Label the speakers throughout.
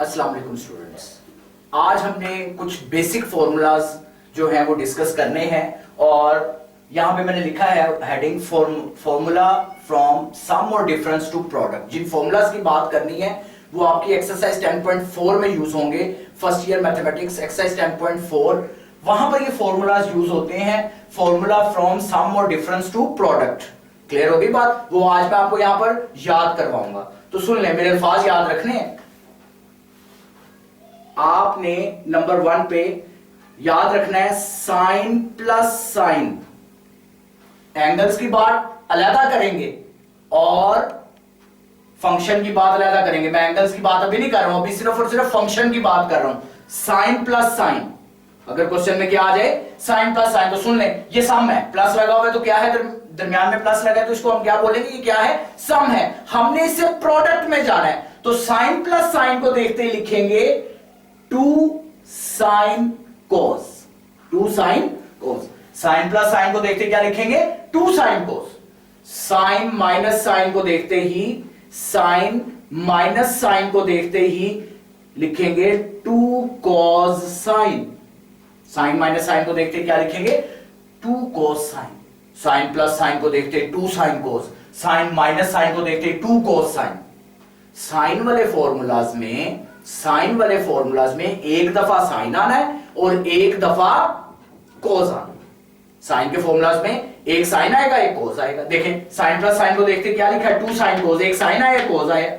Speaker 1: अस्सलाम वालेकुम स्टूडेंट्स। आज हमने कुछ बेसिक फॉर्मूलाज जो हैं वो डिस्कस करने हैं और यहां पे मैंने लिखा है हेडिंग फॉर्मूला फ्रॉम सम और डिफरेंस टू प्रोडक्ट। जिन फॉर्मूलाज की बात करनी है वो आपकी एक्सरसाइज 10.4 में यूज होंगे, फर्स्ट ईयर मैथमेटिक्स एक्सरसाइज 10.4। वहां पर ये फॉर्मूलाज यूज होते हैं, फॉर्मूला फ्रॉम सम और डिफरेंस टू प्रोडक्ट। क्लियर होगी बात? वो आज मैं आपको यहां पर याद करवाऊंगा, तो सुन ले, मेरे अल्फाज याद रखने हैं। आपने नंबर 1 पे याद रखना है साइन प्लस साइन। एंगल्स की बात अलग करेंगे और फंक्शन की बात अलग करेंगे। मैं एंगल्स की बात अभी नहीं कर रहा हूं, अभी सिर्फ और सिर्फ फंक्शन की बात कर रहा हूं। साइन प्लस साइन, अगर क्वेश्चन में क्या आ जाए साइन प्लस साइन, तो सुन ले ये सम है, प्लस लगा हुआ है तो क्या है, दरमियान में प्लस लगा है तो इसको हम क्या बोलेंगे, ये क्या है, सम है। हमने इसे प्रोडक्ट में जाना है, तो साइन प्लस साइन को देखते ही लिखेंगे 2 sine cos. 2 sine cos. Sine plus sine को देखते क्या लिखेंगे, 2 sine cos. Sine minus sine को देखते ही, साइन माइनस साइन को देखते ही लिखेंगे 2 cos sine. Sine minus sine को देखते क्या लिखेंगे, 2 cos sine. Sine plus sine को देखते 2 sine cos. Sine minus sine को देखते 2 कॉस साइन। साइन वाले फॉर्मूलाज में एक दफा साइन आना है और एक दफा कोस आना। साइन के फॉर्मूलाज में एक साइन आएगा एक कोस आएगा। देखें साइन प्लस साइन को देखते क्या लिखा है, 2 साइन कोस, एक साइन आया एक कोस आया।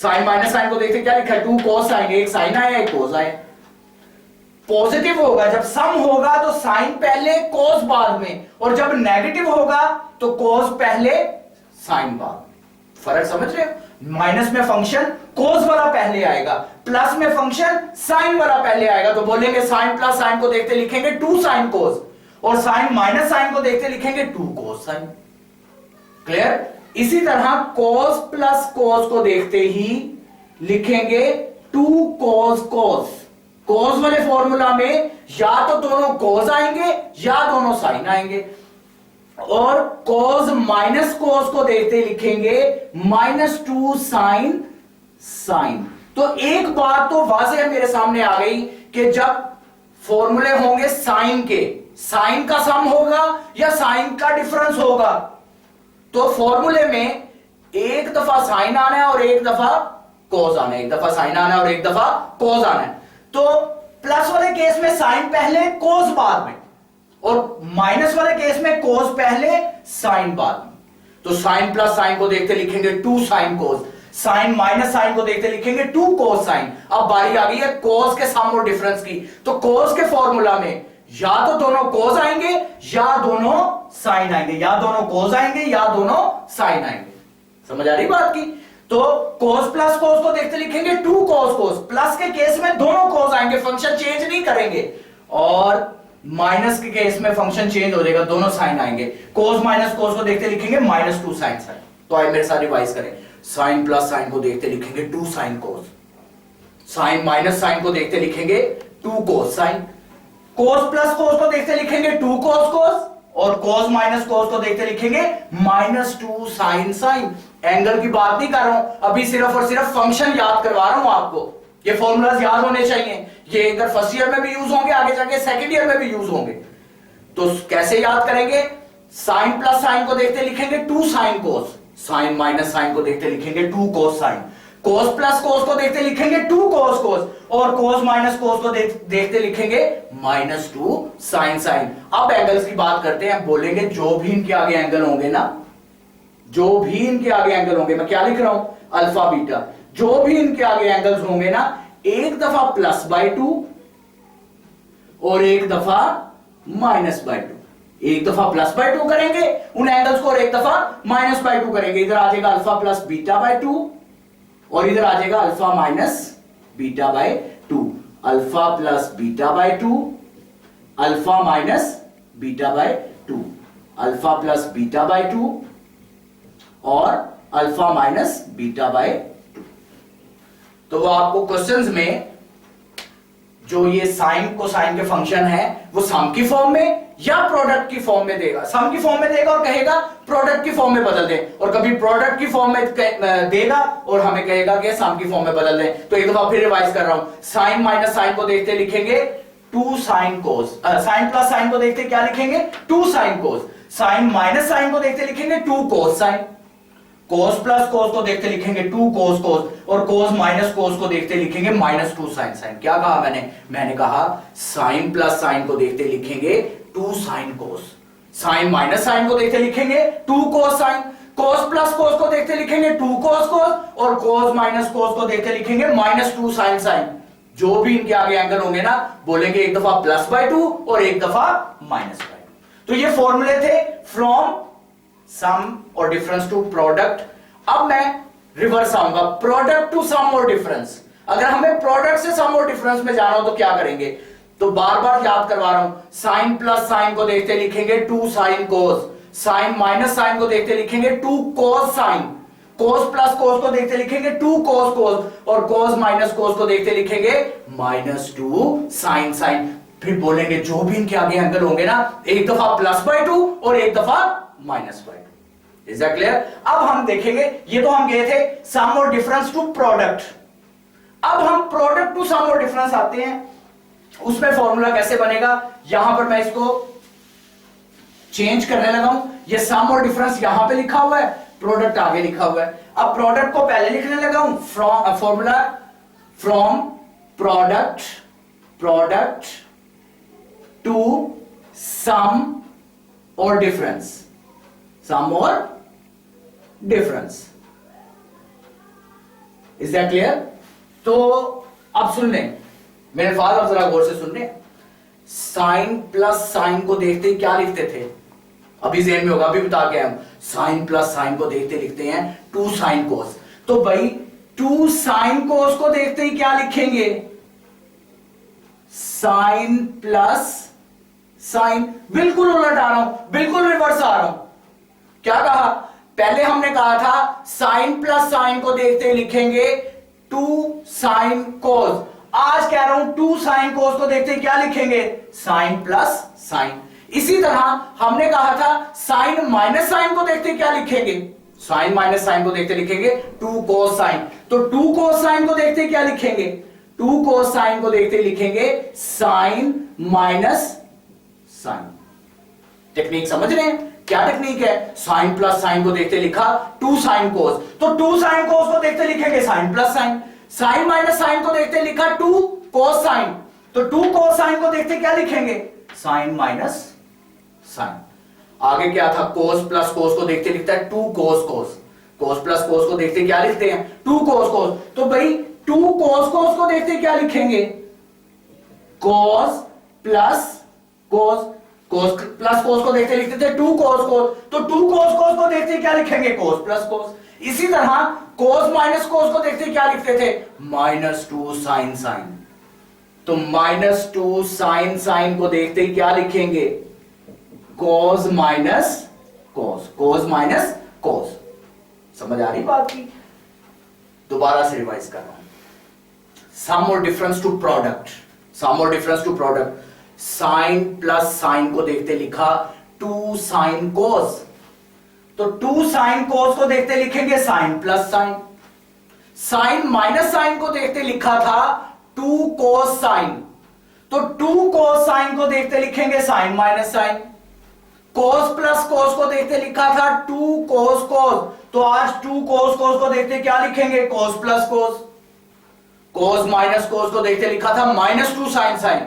Speaker 1: साइन माइनस साइन को देखते क्या लिखा है, 2 कोस साइन, एक साइन आया एक कोस आया। पॉजिटिव होगा जब सम होगा तो साइन पहले कोस बाद में, और जब नेगेटिव होगा तो कोस पहले साइन बाद में। फर्क समझ रहे हो? माइनस में फंक्शन कोस वाला पहले आएगा, प्लस में फंक्शन साइन वाला पहले आएगा। तो बोलेंगे साइन प्लस साइन को देखते लिखेंगे 2 साइन कोस, और साइन माइनस साइन को देखते लिखेंगे 2 कोस साइन। क्लियर? इसी तरह कोस प्लस कोस को देखते ही लिखेंगे 2 कोस कोस। कोस वाले फॉर्मूला में या तो दोनों कोस आएंगे या दोनों साइन आएंगे, और कोस माइनस कोस को देखते लिखेंगे -2 साइन साइन। तो एक बात तो वाज़ेह मेरे सामने आ गई कि जब फॉर्मूले होंगे साइन के, साइन का सम होगा या साइन का डिफरेंस होगा, तो फॉर्मूले में एक दफा साइन आना है और एक दफा कोस आना है। एक दफा साइन आना है और एक दफा कोस आना है। तो प्लस वाले केस में साइन पहले कोस बाद में, और माइनस वाले केस में कोस पहले साइन बाद में। तो साइन प्लस साइन को देखते लिखेंगे 2 sine cos. Sine minus sine को देखते लिखेंगे 2 कोस साइन। अब बारी आ गई है कोस के सम और डिफरेंस की। तो कोस के फॉर्मूला में या तो दोनों कोस आएंगे या दोनों साइन आएंगे, या दोनों कोस आएंगे या दोनों साइन आएंगे। समझ आ रही बात की? तो कोस प्लस कोस को देखते लिखेंगे 2 कोस कोस। प्लस के केस में दोनों कोस आएंगे, फंक्शन चेंज नहीं करेंगे, और माइनस के केस में फंक्शन चेंज हो जाएगा, दोनों साइन आएंगे। कोस माइनस कोस को देखते लिखेंगे -2 साइन साइन। तो आइए मेरे साथ रिवाइज करें। साइन प्लस साइन को देखते लिखेंगे 2 sine cos. Sine minus sine को देखते लिखेंगे 2 कोस साइन। कोस प्लस कोस को देखते लिखेंगे 2 कोस कोस, और कोस माइनस कोस को देखते लिखेंगे -2 साइन साइन। एंगल की बात नहीं कर रहा हूं, अभी सिर्फ और सिर्फ फंक्शन याद करवा रहा हूं आपको। ये फॉर्मूलाज याद होने चाहिए, ये इधर फर्स्ट ईयर में भी यूज होंगे, आगे जाके सेकंड ईयर में भी यूज होंगे। तो कैसे याद करेंगे? साइन प्लस साइन को देखते लिखेंगे 2 sine cos. Sine minus sine को देखते लिखेंगे 2 कोस साइन। कोस प्लस कोस को देखते लिखेंगे 2 कोस कोस, और कोस माइनस कोस को देखते लिखेंगे -2 साइन साइन। अब एंगल्स की बात करते हैं। बोलेंगे जो भी इनके आगे एंगल होंगे ना, जो भी इनके आगे एंगल होंगे, मैं क्या लिख रहा हूं, अल्फा बीटा, जो भी इनके आगे एंगल्स होंगे ना, एक दफा +/2 और एक दफा -/2। एक दफा +/2 करेंगे उन एंगल्स को और एक दफा -/2 करेंगे। इधर आ जाएगा अल्फा प्लस बीटा/2 और इधर आ जाएगा alpha minus beta. Alpha plus beta, alpha minus beta, alpha plus beta और अल्फा माइनस बीटा/2। तो वो आपको क्वेश्चंस में जो ये साइन कोसाइन के फंक्शन है वो सम की फॉर्म में या प्रोडक्ट की फॉर्म में देगा। सम की फॉर्म में देगा और कहेगा प्रोडक्ट की फॉर्म में बदल दें, और कभी प्रोडक्ट की फॉर्म में देगा और हमें कहेगा कि सम की फॉर्म में बदल दें। तो एक दफा फिर रिवाइज कर रहा हूं, साइन माइनस साइन को देखते लिखेंगे 2 sine cos, sine plus sine को देखते क्या लिखेंगे 2 sine cos, sine minus sine को देखते लिखेंगे 2 कोस साइन, कोस प्लस कोस को देखते लिखेंगे 2 कोस कोस, और कोस माइनस कोस को देखते लिखेंगे -2 साइन साइन। क्या कहा मैंने कहा साइन प्लस साइन को देखते लिखेंगे 2 sine cos, sine minus sine को देखते लिखेंगे 2 कोस साइन, कोस प्लस कोस को देखते लिखेंगे 2 कोस कोस, और कोस माइनस कोस को देखते लिखेंगे -2 साइन साइन। जो भी इनके आगे एंगल होंगे ना बोलेंगे एक दफा +/2 और एक दफा -/2। तो ये फॉर्मूले थे फ्रॉम सम और डिफरेंस टू प्रोडक्ट। अब मैं रिवर्स आऊंगा, प्रोडक्ट टू सम और डिफरेंस। अगर हमें प्रोडक्ट से सम और डिफरेंस में जाना हो तो क्या करेंगे, तो बार बार याद करवा रहा हूं, साइन प्लस साइन को देखते लिखेंगे 2 sine cos, sine minus sine को देखते लिखेंगे 2 कोस साइन, कोस प्लस कोस को देखते लिखेंगे 2 कोस कोस, और कोस माइनस कोस को देखते लिखेंगे -2 साइन साइन। फिर बोलेंगे जो भी इनके आगे एंगल होंगे ना एक दफा +/2 और एक दफा -/2। Is that clear? अब हम देखेंगे, ये तो हम गए थे सम और डिफरेंस टू प्रोडक्ट। अब हम प्रोडक्ट टू सम और डिफरेंस आते हैं, उसमें फॉर्मूला कैसे बनेगा। यहां पर मैं इसको चेंज करने लगा हूं, ये सम और डिफरेंस यहां पे लिखा हुआ है, प्रोडक्ट आगे लिखा हुआ है। अब प्रोडक्ट को पहले लिखने लगा हूं, formula from product to some और डिफरेंस, सम और डिफरेंस। Is that clear? तो अब सुन लें मेरे फादर, अब जरा गौर से सुन लें। साइन प्लस साइन को देखते ही क्या लिखते थे, अभी ज़हन में होगा, अभी बता के हम साइन प्लस साइन को देखते लिखते हैं 2 साइन कोस। तो भाई 2 साइन कोस को देखते ही क्या लिखेंगे, साइन प्लस साइन। बिल्कुल उलट आ रहा हूं, बिल्कुल रिवर्स आ रहा हूं। क्या कहा, पहले हमने कहा था साइन प्लस साइन को देखते लिखेंगे 2 साइन कोस, आज कह रहा हूं 2 साइन कोस को देखते क्या लिखेंगे, साइन प्लस साइन। इसी तरह हमने कहा था साइन माइनस साइन को देखते क्या लिखेंगे, साइन माइनस साइन को देखते लिखेंगे 2 कोस साइन। तो 2 कोस साइन को देखते क्या लिखेंगे, 2 कोस साइन को देखते लिखेंगे साइन माइनस साइन। टेक्निक समझ रहे हैं क्या टेक्निक है? साइन प्लस साइन को देखते लिखा 2 साइन कोस, तो 2 साइन कोस को देखते लिखेंगे sine plus sine. Sine minus sine को देखते लिखा 2 कोस साइन, तो 2 कोस साइन को देखते क्या लिखेंगे, साइन माइनस साइन। आगे क्या था, कोस प्लस कोस को देखते लिखता है 2 कोस कोस, कोस प्लस कोस को देखते क्या लिखते हैं 2 कोस कोस। तो भाई 2 कोस कोस को देखते क्या लिखेंगे, कोस प्लस कोस, कोस प्लस कोस को देखते लिखते थे 2 कोस कोस, तो 2 कोस कोस को देखते क्या लिखेंगे, कोस प्लस कोस। इसी तरह कोस माइनस कोस को देखते क्या लिखते थे, -2 साइन साइन। तो -2 साइन साइन को देखते क्या लिखेंगे, कोस माइनस कोस, कोस माइनस कोस। समझ आ रही बात की? दोबारा से रिवाइज कर रहा हूं, सम और डिफरेंस टू प्रोडक्ट, सम और difference to product. Sine plus sine को देखते लिखा 2 साइन कोस, तो 2 साइन कोस को देखते लिखेंगे sine plus sine. Sine minus sine को देखते लिखा था 2 कोस साइन, तो 2 कोस साइन को देखते लिखेंगे साइन माइनस साइन। कोस प्लस कोस को देखते लिखा था 2 कोस कोस, तो आज 2 कोस कोस को देखते क्या लिखेंगे, कोस प्लस कोस। कोस माइनस कोस को देखते लिखा था -2 साइन साइन,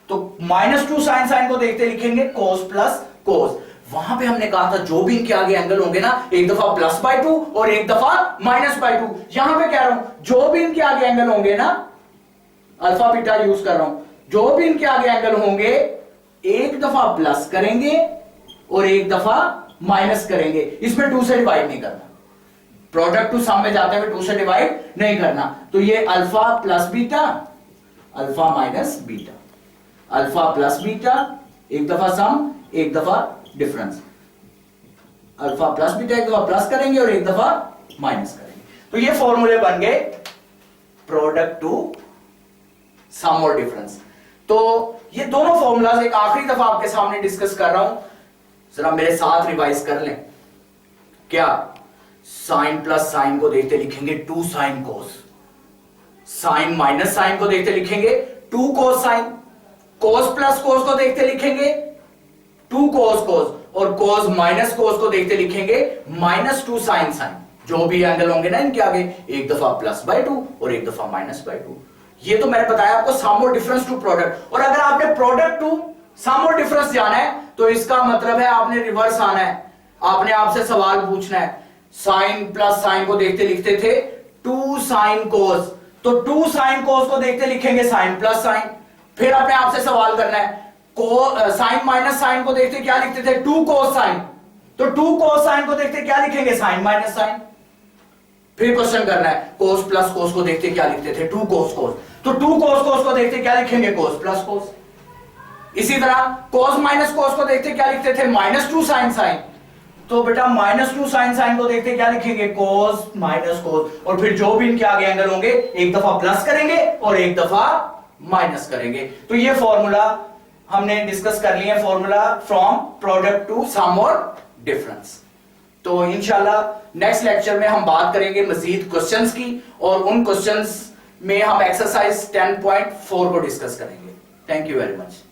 Speaker 1: तो -2 साइन साइन को देखते लिखेंगे कोस प्लस कोस। वहां पे हमने कहा था जो भी इनके आगे एंगल होंगे ना एक दफा +/2 और एक दफा -/2। यहां पे कह रहा हूं जो भी इनके आगे एंगल होंगे ना, अल्फा बीटा यूज कर रहा हूं, जो भी इनके आगे एंगल होंगे एक दफा प्लस करेंगे और एक दफा माइनस करेंगे। इसमें 2 से डिवाइड नहीं करना, प्रोडक्ट टू सम में जाते हुए 2 से डिवाइड नहीं करना। तो ये alpha plus beta, alpha minus beta, alpha plus beta, एक दफा सम एक दफा डिफरेंस। अल्फा प्लस बीटा एक दफा प्लस करेंगे और एक दफा माइनस करेंगे। तो ये फॉर्मूले बन गए प्रोडक्ट टू सम और डिफरेंस। तो ये दोनों फॉर्मूलाज एक आखिरी दफा आपके सामने डिस्कस कर रहा हूं, जरा मेरे साथ रिवाइज कर लें। क्या साइन प्लस साइन को देखते लिखेंगे 2 sine cos, sine minus sine को देखते लिखेंगे 2 कोस साइन, कोस प्लस कोस को देखते लिखेंगे 2 कोस कोस, और कोस माइनस कोस को देखते लिखेंगे -2 साइन साइन। जो भी एंगल होंगे ना इनके आगे, एक दफा +/2 और एक दफा -/2। ये तो मैंने बताया आपको सम और डिफरेंस टू प्रोडक्ट। और अगर आपने प्रोडक्ट टू सम और डिफरेंस जाना है तो इसका मतलब है आपने रिवर्स आना है, आपने आपसे सवाल पूछना है। साइन प्लस साइन को देखते लिखते थे 2 साइन कोस, तो 2 साइन कोस को देखते लिखेंगे साइन प्लस साइन। फिर आपने आपसे सवाल करना है साइन माइनस साइन को देखते क्या लिखते थे 2 कोस साइन, तो 2 कोस साइन को देखते क्या लिखेंगे साइन माइनस साइन। फिर क्वेश्चन करना है कोस प्लस कोस को देखते क्या लिखते थे 2 कोस कोस, तो 2 कोस कोस को देखते क्या लिखेंगे कोस प्लस कोस। इसी तरह कोस माइनस कोस को देखते क्या लिखते थे -2 साइन साइन, तो बेटा -2 साइन साइन को देखते क्या लिखेंगे कोस माइनस कोस। और फिर जो भी इनके आगे एंगल होंगे एक दफा प्लस करेंगे और एक दफा माइनस करेंगे। तो ये फॉर्मूला हमने डिस्कस कर लिया, formula from product to some और डिफरेंस। तो इंशाल्लाह नेक्स्ट लेक्चर में हम बात करेंगे मजीद क्वेश्चंस की, और उन क्वेश्चंस में हम एक्सरसाइज 10.4 को डिस्कस करेंगे। Thank you very much.